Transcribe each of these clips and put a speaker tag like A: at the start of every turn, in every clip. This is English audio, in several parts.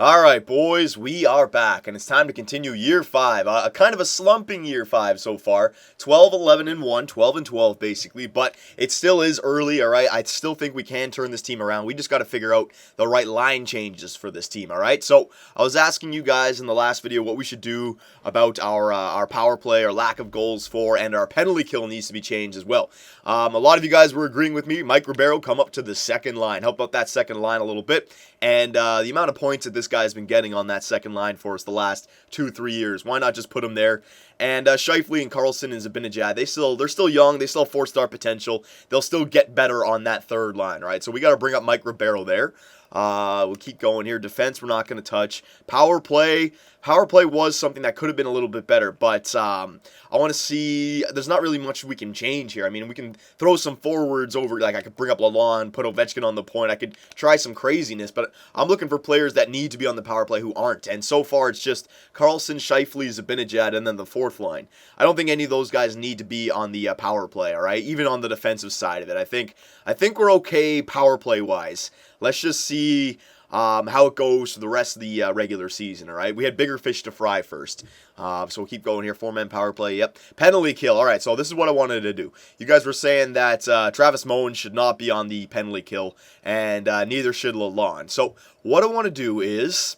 A: All right, boys, we are back, and it's time to continue year 5. A kind of a slumping year 5 so far. 12, 11, and 1, 12 and 12 basically, but it still is early, all right? I still think we can turn this team around. We just got to figure out the right line changes for this team, all right? So I was asking you guys in the last video what we should do about our power play, our lack of goals for, and our penalty kill needs to be changed as well. A lot of you guys were agreeing with me. Mike Ribeiro, come up to the second line. Help out that second line a little bit. And the amount of points that this guy's been getting on that second line for us the last 2-3 years, why not just put him there? And Scheifele and Carlson and Zibanejad, they're still young, they still have 4-star potential. They'll still get better on that third line, right? So we got to bring up Mike Ribeiro there. We'll keep going here. Defense, we're not going to touch. Power play was something that could have been a little bit better, but I want to see. There's not really much we can change here. I mean, we can throw some forwards over. Like I could bring up Lalonde, put Ovechkin on the point. I could try some craziness, but I'm looking for players that need to be on the power play who aren't. And so far, it's just Carlson, Scheifele, Zibanejad, and then the fourth line. I don't think any of those guys need to be on the power play. All right, even on the defensive side of it, I think we're okay power play wise. Let's just see how it goes for the rest of the regular season, all right? We had bigger fish to fry first. So we'll keep going here. 4-man power play, yep. Penalty kill, all right, so this is what I wanted to do. You guys were saying that Travis Moen should not be on the penalty kill, and neither should Lalonde. So what I want to do is,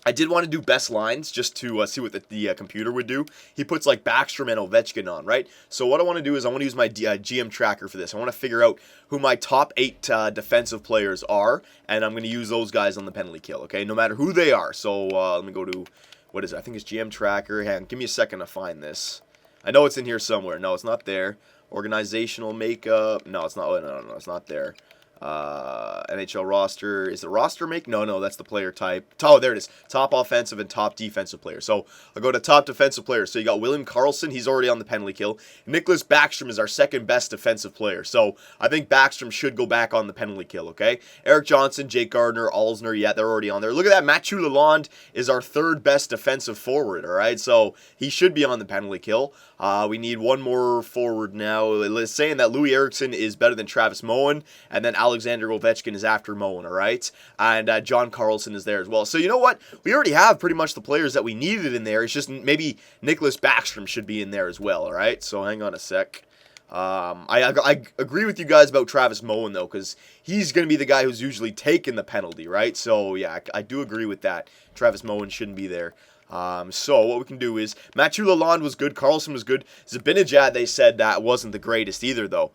A: I did want to do best lines just to see what the computer would do. He puts like Backstrom and Ovechkin on, right? So what I want to do is I want to use my GM tracker for this. I want to figure out who my top 8 defensive players are, and I'm going to use those guys on the penalty kill, okay? No matter who they are. So let me go to, what is it? I think it's GM tracker. Hang on, give me a second to find this. I know it's in here somewhere. No, it's not there. Organizational makeup. No, it's not. Oh, no, it's not there. NHL roster. Is the roster make? No, that's the player type. Oh, there it is. Top offensive and top defensive player. So I'll go to top defensive player. So you got William Karlsson. He's already on the penalty kill. Nicholas Backstrom is our second best defensive player. So I think Backstrom should go back on the penalty kill, okay? Eric Johnson, Jake Gardner, Alsner, yeah, they're already on there. Look at that. Mathieu Lalonde is our third best defensive forward, all right? So he should be on the penalty kill. We need one more forward now. It's saying that Louis Eriksson is better than Travis Moen, and then Alexander Ovechkin is after Moen, all right? And John Carlson is there as well. So you know what? We already have pretty much the players that we needed in there. It's just maybe Nicholas Backstrom should be in there as well, all right? So hang on a sec. I agree with you guys about Travis Moen, though, because he's going to be the guy who's usually taking the penalty, right? So, yeah, I do agree with that. Travis Moen shouldn't be there. So what we can do is, Mathieu Lalonde was good, Carlson was good. Zibanejad, they said that wasn't the greatest either, though.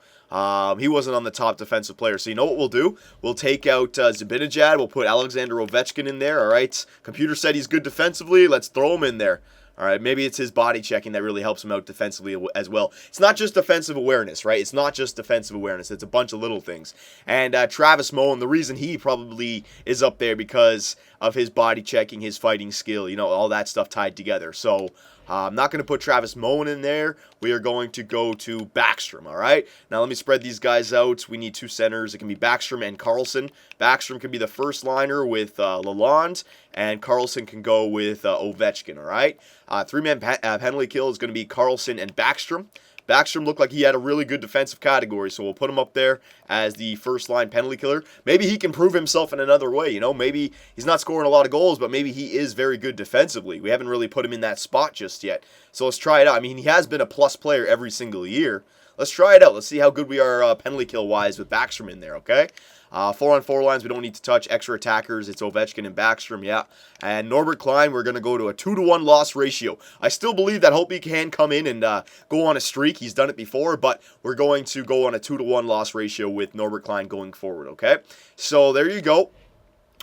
A: He wasn't on the top defensive player. So you know what we'll do? We'll take out Zibanejad. We'll put Alexander Ovechkin in there, all right? Computer said he's good defensively. Let's throw him in there. All right, maybe it's his body checking that really helps him out defensively as well. It's not just defensive awareness, right? It's not just defensive awareness. It's a bunch of little things. And Travis Moen, the reason he probably is up there because of his body checking, his fighting skill, you know, all that stuff tied together. So I'm not going to put Travis Moen in there. We are going to go to Backstrom, all right? Now let me spread these guys out. We need 2 centers. It can be Backstrom and Carlson. Backstrom can be the first liner with Lalonde, and Carlson can go with Ovechkin, all right? 3-man penalty kill is going to be Carlson and Backstrom. Backstrom looked like he had a really good defensive category, so we'll put him up there as the first-line penalty killer. Maybe he can prove himself in another way, you know? Maybe he's not scoring a lot of goals, but maybe he is very good defensively. We haven't really put him in that spot just yet. So let's try it out. I mean, he has been a plus player every single year. Let's try it out. Let's see how good we are penalty kill-wise with Backstrom in there, okay? 4-on-4 lines, we don't need to touch. Extra attackers, it's Ovechkin and Backstrom, yeah. And Norbert Klein, we're going to go to a 2-to-1 loss ratio. I still believe that Holtby can come in and go on a streak. He's done it before, but we're going to go on a 2-to-1 loss ratio with Norbert Klein going forward, okay? So there you go.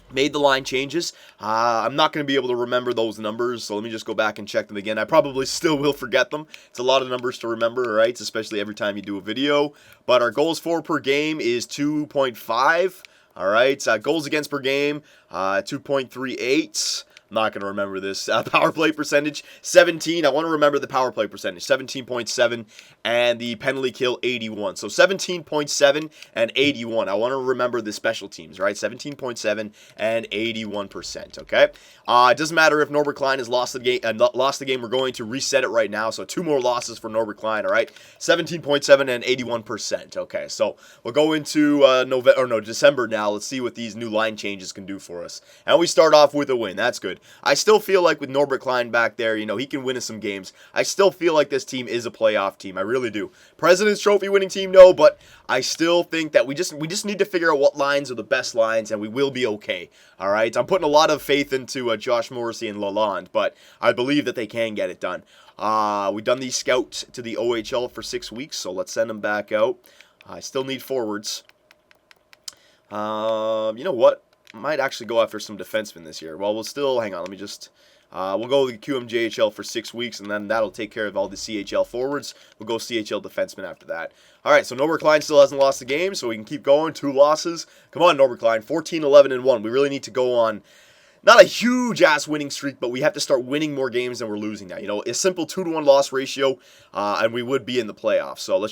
A: Made the line changes. I'm not going to be able to remember those numbers, so let me just go back and check them again. I probably still will forget them. It's a lot of numbers to remember, right? Especially every time you do a video. But our goals for per game is 2.5. All right, goals against per game, 2.38. I'm not going to remember this. Power play percentage, 17. I want to remember the power play percentage, 17.7, and the penalty kill, 81. So 17.7 and 81. I want to remember the special teams, right? 17.7 and 81%, okay? It doesn't matter if Norbert Klein has lost the game. We're going to reset it right now. So 2 more losses for Norbert Klein, all right? 17.7 and 81%, okay? So we'll go into December now. Let's see what these new line changes can do for us. And we start off with a win. That's good. I still feel like with Norbert Klein back there, he can win us some games. I still feel like this team is a playoff team. I really do. President's Trophy winning team, no, but I still think that we just need to figure out what lines are the best lines, and we will be okay. All right? I'm putting a lot of faith into Josh Morrissey and Lalonde, but I believe that they can get it done. We've done these scouts to the OHL for 6 weeks, so let's send them back out. I still need forwards. You know what? Might actually go after some defensemen this year. Well, we'll still, hang on, let me just, we'll go with the QMJHL for 6 weeks, and then that'll take care of all the CHL forwards. We'll go CHL defensemen after that. All right, so Norbert Klein still hasn't lost a game, so we can keep going. 2 losses. Come on, Norbert Klein, 14, 11, and 1. We really need to go on, not a huge-ass winning streak, but we have to start winning more games than we're losing now. A simple 2-to-1 loss ratio, and we would be in the playoffs. So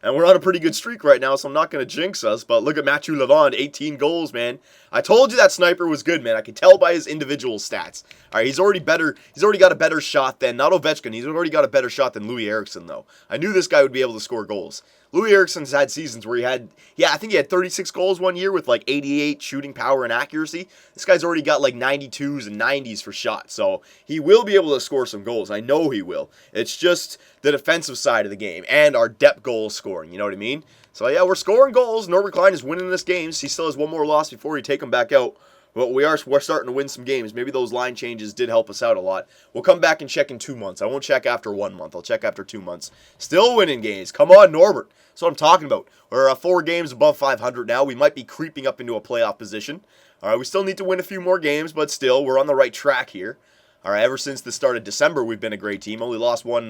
A: and we're on a pretty good streak right now, so I'm not going to jinx us. But look at Matthew Lavonde, 18 goals, man. I told you that sniper was good, man. I could tell by his individual stats. All right, he's already got a better shot than, not Ovechkin, he's already got a better shot than Louis Eriksson, though. I knew this guy would be able to score goals. Louis Eriksson's had seasons where I think he had 36 goals one year with like 88 shooting power and accuracy. This guy's already got like 92s and 90s for shots, so he will be able to score some goals. I know he will. It's just the defensive side of the game and our depth goal scoring, you know what I mean? So yeah, we're scoring goals. Norbert Klein is winning this game. He still has 1 more loss before we take him back out. But we're starting to win some games. Maybe those line changes did help us out a lot. We'll come back and check in 2 months. I won't check after 1 month. I'll check after 2 months. Still winning games. Come on, Norbert. That's what I'm talking about. We're 4 games above 500 now. We might be creeping up into a playoff position. All right, we still need to win a few more games, but still, we're on the right track here. All right, ever since the start of December, we've been a great team. Only lost one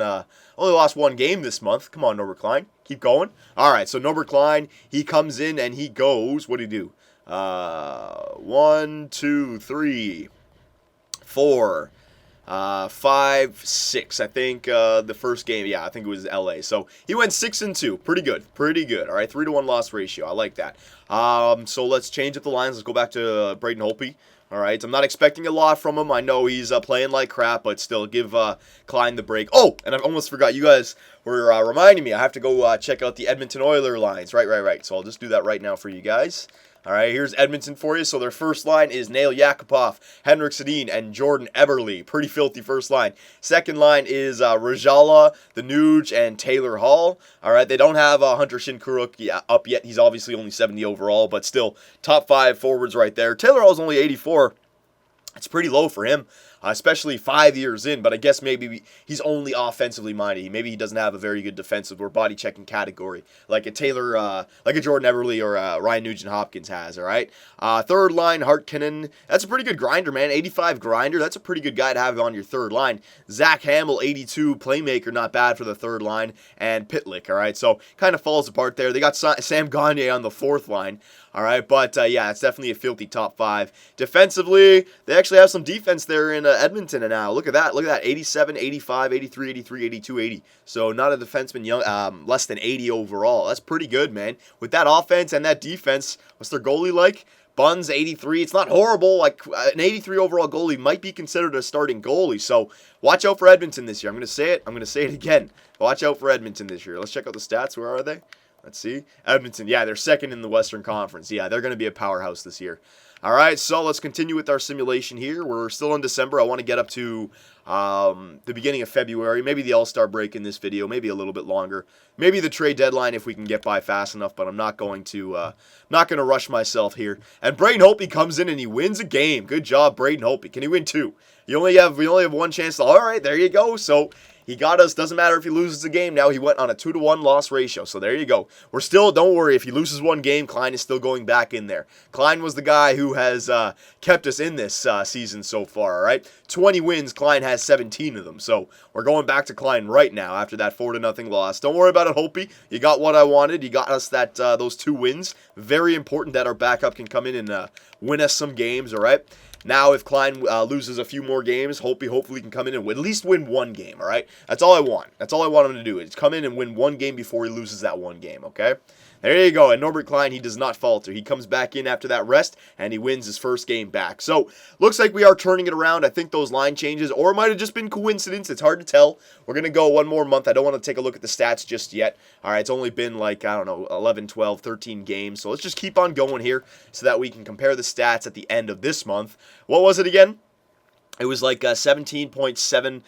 A: game this month. Come on, Norbert Klein. Keep going. All right, so Norbert Klein, he comes in and he goes. What do he do? 1, 2, 3, 4, 5, 6. I think the first game, I think it was LA. So he went 6-2. Pretty good. All right, 3-to-1 loss ratio. I like that. So let's change up the lines. Let's go back to Braden Holtby. All right, I'm not expecting a lot from him. I know he's playing like crap, but still, give Klein the break. Oh, and I almost forgot. You guys were reminding me. I have to go check out the Edmonton Oilers lines. Right. So I'll just do that right now for you guys. All right, here's Edmonton for you. So their first line is Nail Yakupov, Henrik Sedin, and Jordan Eberle. Pretty filthy first line. Second line is Rajala, the Nuge, and Taylor Hall. All right, they don't have Hunter Shinkaruk up yet. He's obviously only 70 overall, but still top 5 forwards right there. Taylor Hall's only 84. It's pretty low for him, especially 5 years in, but I guess maybe he's only offensively minded. Maybe he doesn't have a very good defensive or body checking category like a Jordan Eberle or Ryan Nugent-Hopkins has, all right? Third line, Hartkinen. That's a pretty good grinder, man. 85 grinder. That's a pretty good guy to have on your third line. Zach Hamill, 82, playmaker, not bad for the third line, and Pitlick, all right? So kind of falls apart there. They got Sam Gagner on the fourth line. All right, but yeah, it's definitely a filthy top 5. Defensively, they actually have some defense there in Edmonton now. Look at that. 87, 85, 83, 83, 82, 80. So not a defenseman less than 80 overall. That's pretty good, man. With that offense and that defense, what's their goalie like? Buns, 83. It's not horrible. Like an 83 overall goalie might be considered a starting goalie. So watch out for Edmonton this year. I'm going to say it. I'm going to say it again. Watch out for Edmonton this year. Let's check out the stats. Where are they? Let's see. Edmonton, yeah, they're second in the Western Conference. Yeah, they're going to be a powerhouse this year. All right, so let's continue with our simulation here. We're still in December. I want to get up to the beginning of February, maybe the All-Star break in this video, maybe a little bit longer. Maybe the trade deadline if we can get by fast enough, but I'm not going to rush myself here. And Braden Holtby comes in and he wins a game. Good job, Braden Holtby. Can he win 2? We only have one chance. All right, there you go. So he got us. Doesn't matter if he loses the game now. He went on a 2-to-1 loss ratio. So there you go. We're still, don't worry, if he loses one game, Klein is still going back in there. Klein was the guy who has kept us in this season so far, all right? 20 wins, Klein has 17 of them. So we're going back to Klein right now after that 4-0 loss. Don't worry about it, Holtby. You got what I wanted. You got us those 2 wins. Very important that our backup can come in and win us some games, all right? Now, if Klein loses a few more games, hopefully can come in and at least win one game, all right? That's all I want. That's all I want him to do is come in and win one game before he loses that one game, okay? There you go. And Norbert Klein, he does not falter. He comes back in after that rest, and he wins his first game back. So, looks like we are turning it around. I think those line changes, or it might have just been coincidence. It's hard to tell. We're going to go one more month. I don't want to take a look at the stats just yet. All right, it's only been like, I don't know, 11, 12, 13 games. So, let's just keep on going here so that we can compare the stats at the end of this month. What was it again? It was like 17.7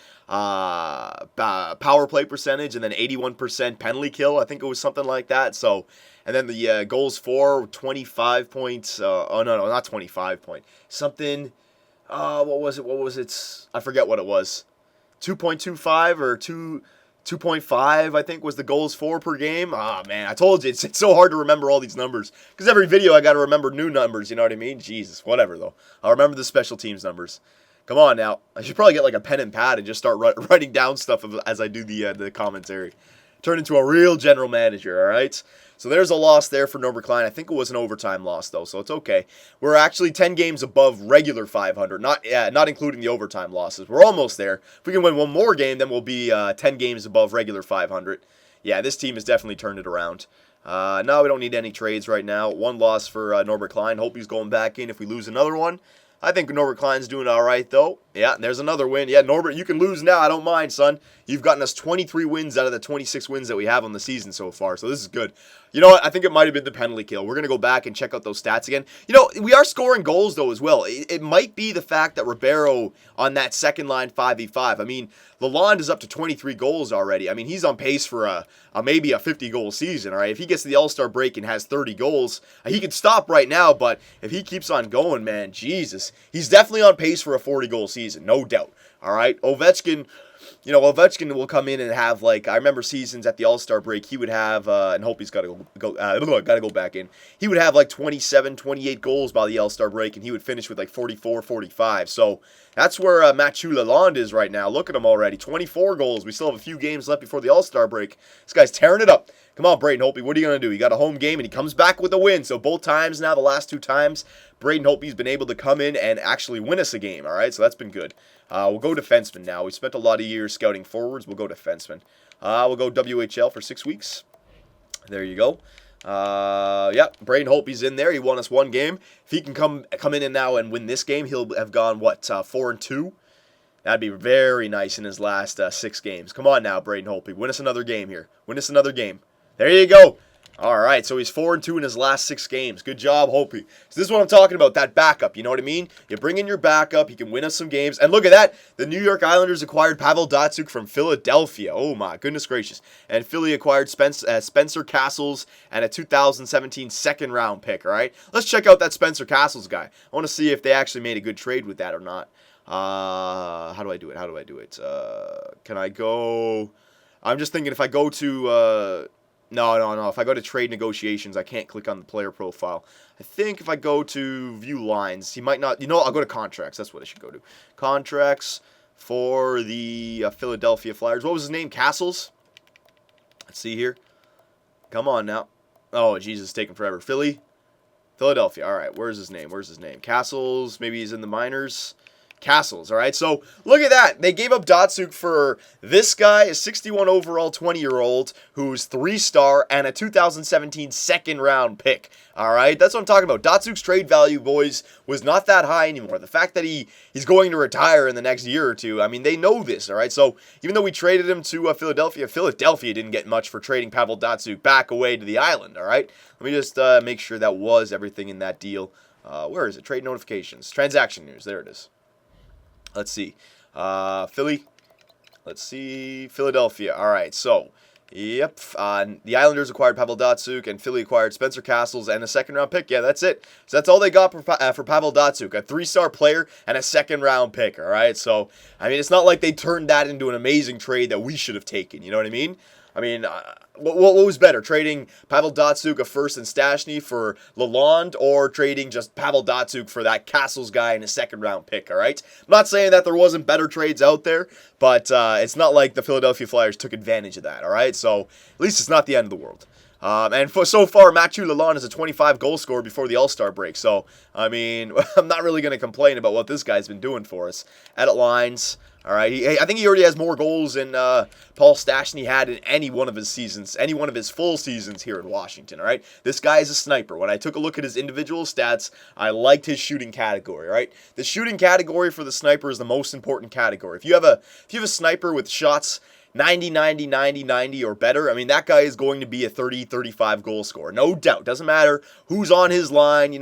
A: power play percentage and then 81% penalty kill. I think it was something like that. So, and then the goals for 25 points. Oh, no, not 25 point. Something. What was it? I forget what it was. 2.25 or 2.5, I think, was the goals for per game. Ah, man, I told you, it's so hard to remember all these numbers. Because every video I got to remember new numbers, you know what I mean? Jesus, whatever, though. I'll remember the special teams numbers. Come on now. I should probably get like a pen and pad and just start writing down stuff as I do the commentary. Turn into a real general manager, all right? So there's a loss there for Norbert Klein. I think it was an overtime loss, though, so it's okay. We're actually 10 games above regular 500, not including the overtime losses. We're almost there. If we can win one more game, then we'll be 10 games above regular 500. Yeah, this team has definitely turned it around. No, we don't need any trades right now. One loss for Norbert Klein. Hope he's going back in if we lose another one. I think Norbert Klein's doing all right, though. Yeah, there's another win. Yeah, Norbert, you can lose now. I don't mind, son. You've gotten us 23 wins out of the 26 wins that we have on the season so far, so this is good. You know what? I think it might have been the penalty kill. We're going to go back and check out those stats again. You know, we are scoring goals, though, as well. It might be the fact that Ribeiro on that second line 5v5. I mean, Lalonde is up to 23 goals already. I mean, he's on pace for maybe a 50-goal season, all right? If he gets to the All-Star break and has 30 goals, he can stop right now, but if he keeps on going, man, Jesus, he's definitely on pace for a 40-goal season, no doubt, all right? Ovechkin will come in and have, like, I remember seasons at the All-Star break, he would have, and hope he's got to go back in, he would have, like, 27, 28 goals by the All-Star break, and he would finish with, like, 44, 45, so that's where Mathieu Lalonde is right now. Look at him already, 24 goals. We still have a few games left before the All-Star break. This guy's tearing it up. Come on, Braden Holtby, what are you going to do? He got a home game, and he comes back with a win, so both times now, the last two times, Braden Holtby's been able to come in and actually win us a game, all right? So that's been good. We'll go defenseman now. We spent a lot of years scouting forwards. We'll go defenseman. We'll go WHL for 6 weeks. There you go. Braden Holtby's in there. He won us one game. If he can come in and now and win this game, he'll have gone, 4-2? That'd be very nice in his last 6 games. Come on now, Braden Holtby. Win us another game here. Win us another game. There you go. All right, so he's 4-2 in his last 6 games. Good job, Holtby. So this is what I'm talking about, that backup. You know what I mean? You bring in your backup. He can win us some games. And look at that. The New York Islanders acquired Pavel Datsyuk from Philadelphia. Oh, my goodness gracious. And Philly acquired Spencer Castles and a 2017 second-round pick, all right? Let's check out that Spencer Castles guy. I want to see if they actually made a good trade with that or not. How do I do it? Can I go... I'm just thinking if I go to... No. If I go to trade negotiations, I can't click on the player profile. I think if I go to view lines, he might not... I'll go to contracts. That's what I should go to. Contracts for the Philadelphia Flyers. What was his name? Castles? Let's see here. Come on now. Oh, Jesus, it's taking forever. Philadelphia. All right, where's his name? Castles. Maybe he's in the minors. Castles, all right? So, look at that. They gave up Datsyuk for this guy, a 61 overall 20-year-old who's 3-star and a 2017 second-round pick, all right? That's what I'm talking about. Datsuk's trade value, boys, was not that high anymore. The fact that he's going to retire in the next year or two, I mean, they know this, all right? So, even though we traded him to Philadelphia didn't get much for trading Pavel Datsyuk back away to the island, all right? Let me just make sure that was everything in that deal. Where is it? Trade notifications. Transaction news. There it is. Let's see. Philly. Let's see. Philadelphia. All right. So, yep. The Islanders acquired Pavel Datsyuk, and Philly acquired Spencer Castles and a second-round pick. Yeah, that's it. So that's all they got for Pavel Datsyuk, a 3-star player and a second-round pick. All right. So, I mean, it's not like they turned that into an amazing trade that we should have taken. You know what I mean? I mean, what was better, trading Pavel Datsyuk, a first, and Stastny for Lalonde, or trading just Pavel Datsyuk for that Castles guy and a second-round pick, all right? I'm not saying that there wasn't better trades out there, but it's not like the Philadelphia Flyers took advantage of that, all right? So, at least it's not the end of the world. And so far, Mathieu Lalonde is a 25 goal scorer before the All-Star break. So, I mean, I'm not really going to complain about what this guy's been doing for us. Edit lines. All right, I think he already has more goals in Paul Stastny than he had in any one of his seasons, any one of his full seasons here in Washington. All right, this guy is a sniper. When I took a look at his individual stats, I liked his shooting category. All right, the shooting category for the sniper is the most important category. If you have a sniper with shots 90, 90, 90, 90 or better, I mean, that guy is going to be a 30, 35 goal scorer. No doubt. Doesn't matter who's on his line,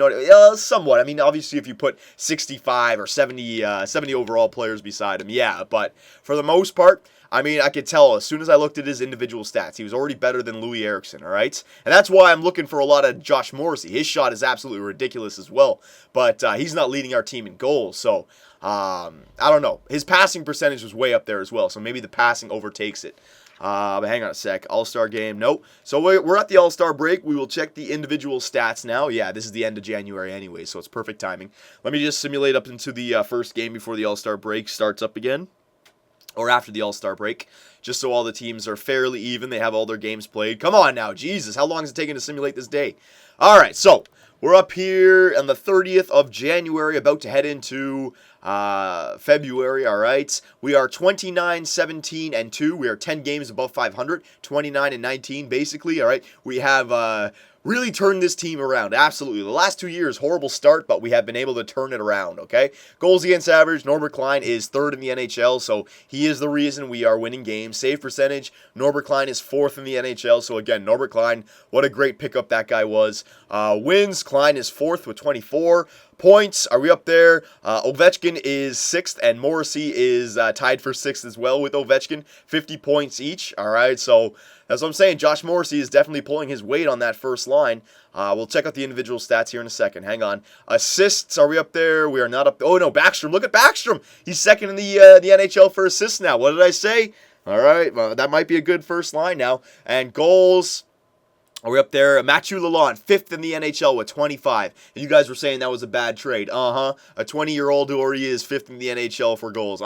A: somewhat. I mean, obviously, if you put 65 or 70 overall players beside him, yeah. But for the most part, I mean, I could tell as soon as I looked at his individual stats, he was already better than Louis Eriksson, all right? And that's why I'm looking for a lot of Josh Morrissey. His shot is absolutely ridiculous as well, but he's not leading our team in goals, so I don't know. His passing percentage was way up there as well, so maybe the passing overtakes it. But hang on a sec. All-Star game, nope. So we're at the All-Star break. We will check the individual stats now. Yeah, this is the end of January anyway, so it's perfect timing. Let me just simulate up into the first game before the All-Star break starts up again. Or after the All-Star break, just so all the teams are fairly even. They have all their games played. Come on now, Jesus, how long is it taking to simulate this day? All right, so we're up here on the 30th of January, about to head into February, all right? We are 29, 17, and 2. We are 10 games above 500, 29 and 19, basically, all right? We have really turned this team around, absolutely. The last 2 years, horrible start, but we have been able to turn it around, okay? Goals against average, Norbert Klein is 3rd in the NHL, so he is the reason we are winning games. Save percentage, Norbert Klein is 4th in the NHL, so again, Norbert Klein, what a great pickup that guy was. Wins, Klein is 4th with 24. Points, are we up there? Ovechkin is 6th, and Morrissey is tied for 6th as well with Ovechkin. 50 points each, all right? So that's what I'm saying. Josh Morrissey is definitely pulling his weight on that first line. We'll check out the individual stats here in a second. Hang on. Assists, are we up there? We are not up there. Oh, no, Backstrom. Look at Backstrom. He's 2nd in the NHL for assists now. What did I say? All right, well, that might be a good first line now. And goals, are we up there? Mathieu Lalonde, 5th in the NHL with 25. And you guys were saying that was a bad trade. A 20-year-old who already is 5th in the NHL for goals.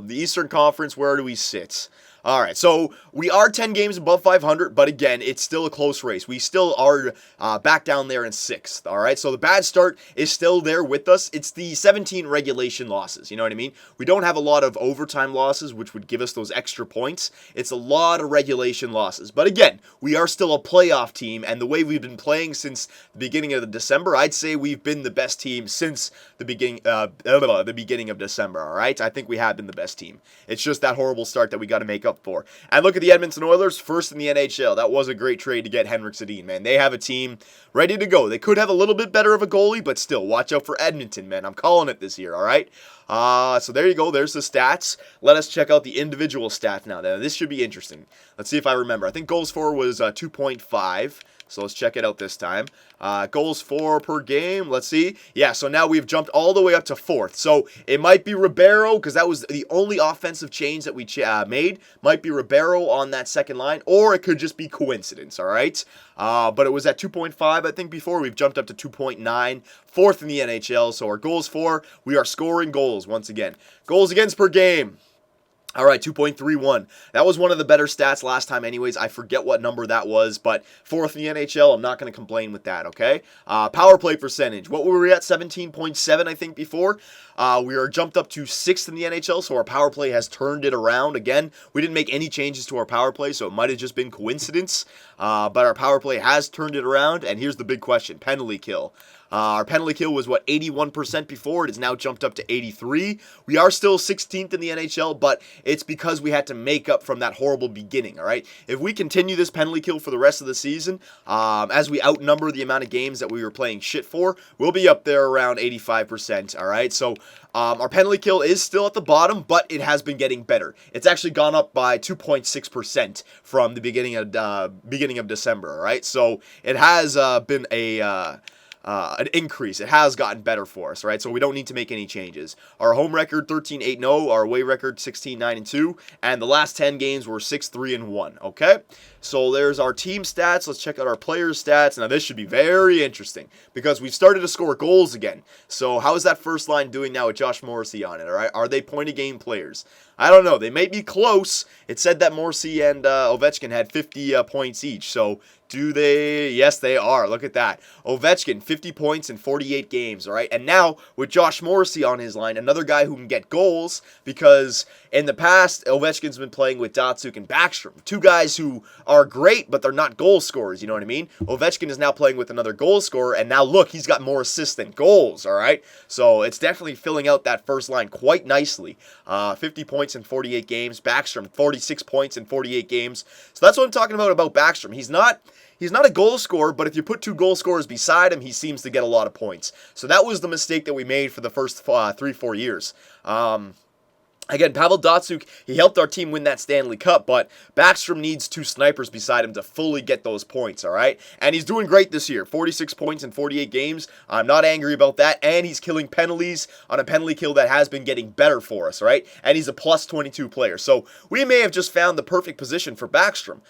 A: The Eastern Conference, where do we sit? All right, so we are 10 games above 500, but again, it's still a close race. We still are back down there in 6th, all right? So the bad start is still there with us. It's the 17 regulation losses, you know what I mean? We don't have a lot of overtime losses, which would give us those extra points. It's a lot of regulation losses. But again, we are still a playoff team, and the way we've been playing since the beginning of December, I'd say we've been the best team since the beginning of December, all right? I think we have been the best team. It's just that horrible start that we got to make up for. And look at the Edmonton Oilers, 1st in the NHL. That was a great trade to get Henrik Sedin, man. They have a team ready to go. They could have a little bit better of a goalie, but still, watch out for Edmonton, man. I'm calling it this year, all right? So there you go. There's the stats. Let us check out the individual stats now. This should be interesting. Let's see if I remember. I think goals for was 2.5. So let's check it out this time. Goals for per game, let's see. Yeah, so now we've jumped all the way up to 4th. So it might be Ribeiro, because that was the only offensive change that we made. Might be Ribeiro on that second line, or it could just be coincidence, all right? But it was at 2.5, I think, before. We've jumped up to 2.9, 4th in the NHL. So our goals for, we are scoring goals once again. Goals against per game. All right, 2.31. That was one of the better stats last time anyways. I forget what number that was, but 4th in the NHL, I'm not going to complain with that, okay? Power play percentage. What were we at? 17.7, I think, before. We are jumped up to 6th in the NHL, so our power play has turned it around. Again, we didn't make any changes to our power play, so it might have just been coincidence. But our power play has turned it around, and here's the big question, penalty kill. Our penalty kill was, 81% before. It has now jumped up to 83. We are still 16th in the NHL, but it's because we had to make up from that horrible beginning, all right? If we continue this penalty kill for the rest of the season, as we outnumber the amount of games that we were playing shit for, we'll be up there around 85%, all right? So our penalty kill is still at the bottom, but it has been getting better. It's actually gone up by 2.6% from the beginning of December, all right? So it has been an increase. It has gotten better for us, right? So we don't need to make any changes. Our home record 13-8-0, our away record 16-9-2, and the last 10 games were 6-3-1, okay? So there's our team stats. Let's check out our players' stats. Now this should be very interesting because we've started to score goals again. So how is that first line doing now with Josh Morrissey on it, all right? Are they point-a-game players? I don't know. They may be close. It said that Morrissey and Ovechkin had 50 points each. So do they? Yes, they are. Look at that. Ovechkin, 50 points in 48 games, all right? And now, with Josh Morrissey on his line, another guy who can get goals, because in the past, Ovechkin's been playing with Datsyuk and Backstrom. Two guys who are great, but they're not goal scorers, you know what I mean? Ovechkin is now playing with another goal scorer, and now look, he's got more assists than goals, all right? So it's definitely filling out that first line quite nicely. 50 points in 48 games. Backstrom, 46 points in 48 games. So that's what I'm talking about Backstrom. He's not a goal scorer, but if you put two goal scorers beside him, he seems to get a lot of points. So that was the mistake that we made for the first 3-4 years. Again, Pavel Datsyuk, he helped our team win that Stanley Cup, but Backstrom needs two snipers beside him to fully get those points, all right? And he's doing great this year. 46 points in 48 games. I'm not angry about that, and he's killing penalties on a penalty kill that has been getting better for us, right? And he's a plus 22 player. So we may have just found the perfect position for Backstrom,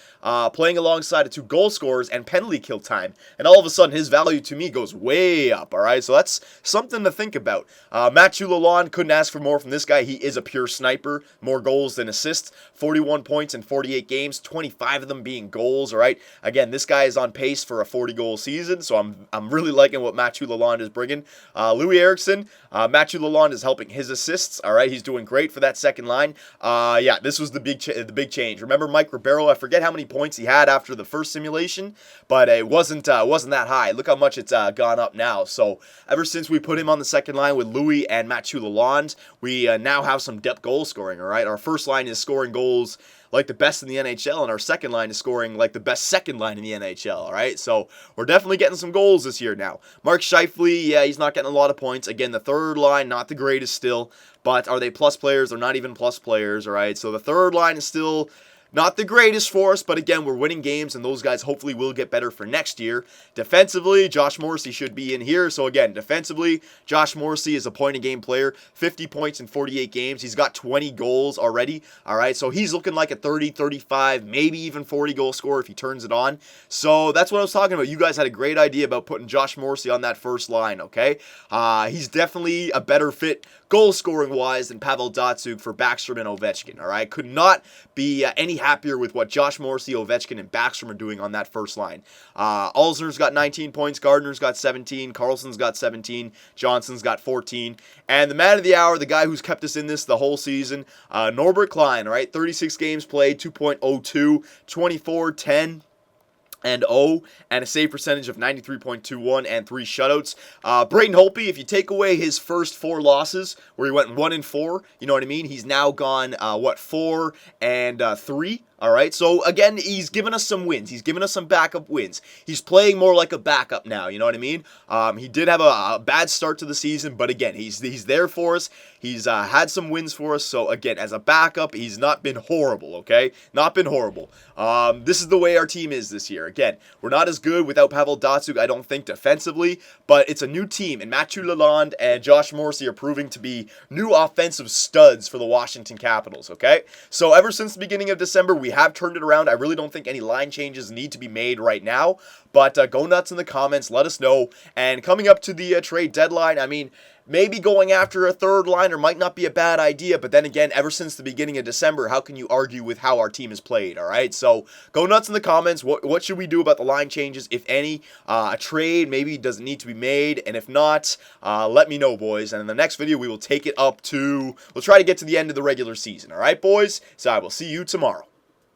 A: playing alongside of two goal scorers and penalty kill time. And all of a sudden, his value to me goes way up, all right? So that's something to think about. Matthew Lalonde, couldn't ask for more from this guy. He is a pure sniper, more goals than assists, 41 points in 48 games, 25 of them being goals, all right? Again, this guy is on pace for a 40-goal season, so I'm really liking what Matthew Lalonde is bringing. Louis Eriksson, Matthew Lalonde is helping his assists, all right? He's doing great for that second line. Yeah, this was the big change. Remember Mike Ribeiro? I forget how many points he had after the first simulation, but it wasn't that high. Look how much it's gone up now. So ever since we put him on the second line with Louis and Matthew Lalonde, we now have some depth goal scoring, all right? Our first line is scoring goals like the best in the NHL, and our second line is scoring like the best second line in the NHL, all right? So we're definitely getting some goals this year now. Mark Scheifele, yeah, he's not getting a lot of points. Again, the third line, not the greatest still, but are they plus players? They're not even plus players, all right? So the third line is still not the greatest for us, but again, we're winning games, and those guys hopefully will get better for next year. Defensively, Josh Morrissey should be in here. So again, defensively, Josh Morrissey is a point-a-game player, 50 points in 48 games. He's got 20 goals already, all right? So he's looking like a 30, 35, maybe even 40-goal scorer if he turns it on. So that's what I was talking about. You guys had a great idea about putting Josh Morrissey on that first line, okay? He's definitely a better fit goal-scoring-wise than Pavel Datsyuk for Backstrom and Ovechkin, all right? Could not be any happier with what Josh Morrissey, Ovechkin, and Backstrom are doing on that first line. Alzner's got 19 points, Gardner's got 17, Carlson's got 17, Johnson's got 14, and the man of the hour, the guy who's kept us in this the whole season, Norbert Klein, all right? 36 games played, 2.02, 24, 10, and a save percentage of 93.21 and 3 shutouts. Braden Holtby, if you take away his first 4 losses, where he went 1-4, you know what I mean? He's now gone 4 and 3. All right, so again, he's given us some wins. He's given us some backup wins. He's playing more like a backup now, you know what I mean? He did have a bad start to the season, but again, he's there for us. He's had some wins for us, so again, as a backup, he's not been horrible, okay? Not been horrible. This is the way our team is this year. Again, we're not as good without Pavel Datsyuk, I don't think, defensively, but it's a new team, and Matthew Lalonde and Josh Morrissey are proving to be new offensive studs for the Washington Capitals, okay? So ever since the beginning of December, we have turned it around. I really don't think any line changes need to be made right now, but go nuts in the comments. Let us know. And coming up to the trade deadline, I mean, maybe going after a third liner might not be a bad idea, but then again, ever since the beginning of December, how can you argue with how our team has played, all right? So go nuts in the comments. What should we do about the line changes, if any? A trade maybe doesn't need to be made, and if not, let me know, boys. And in the next video, we will take it up to, we'll try to get to the end of the regular season, all right, boys? So I will see you tomorrow.